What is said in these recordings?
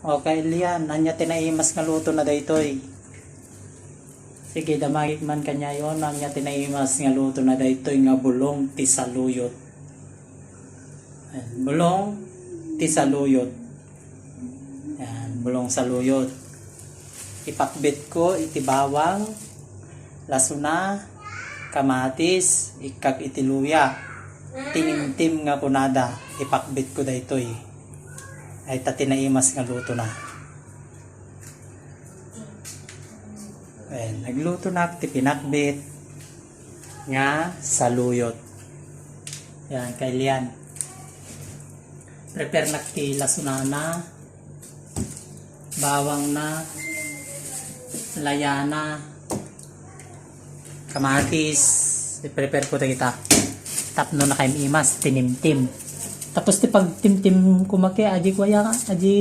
Okay, liyan. Nanya tinaimas nga luto na daytoy. Sige, damagit man kanya yon. Nanya tinaimas nga luto na daytoy nga bulong ti saluyot. Ayan, bulong ti saluyot. Ayan, bulong saluyot. Ipakbit ko iti bawang, lasuna, kamatis, ikag iti luya. Tinimtim nga punada. Ipakbit ko daytoy. Ay tatinaimas nga luto na. Ayan, nagluto na ti pinakbit nga saluyot. Yan, kailian. Prepare na ti lasunana, bawang na, layana, kamatis. I-prepare ko ta kita. Tapno na kayo imas, tinimtim. Tapos ti pag timtim kumaki aji kwaya aji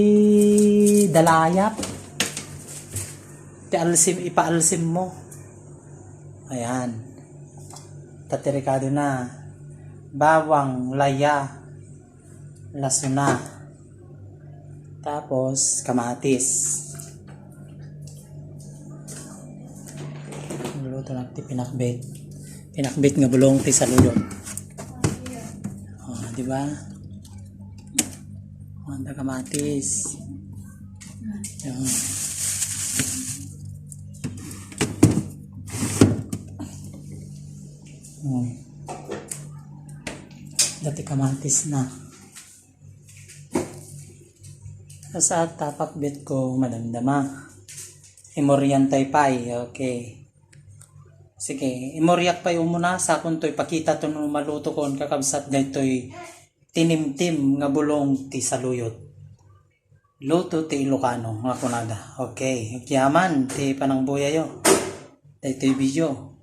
dalayap. Ti alsim ipaalsim mo. Ayan. Tatirikado na. Bawang, laya, lasuna. Tapos kamatis. Luto na ti pinakbit. Pinakbit nga bulong ti saluyot. Oh, di ba? Manda kamatis. Yan. Dati kamatis na. Sa tapakbit ko madamdama. Imoriantay pay. Okay. Sige, imoryak pa yung muna sa kuntoy pakita to nung maluto ko kakabsat daytoy tinimtim nga bulong ti saluyot. Luto ti Ilocano nga kunada. Okay, yaman ti panangbuya yo. Daytoy video.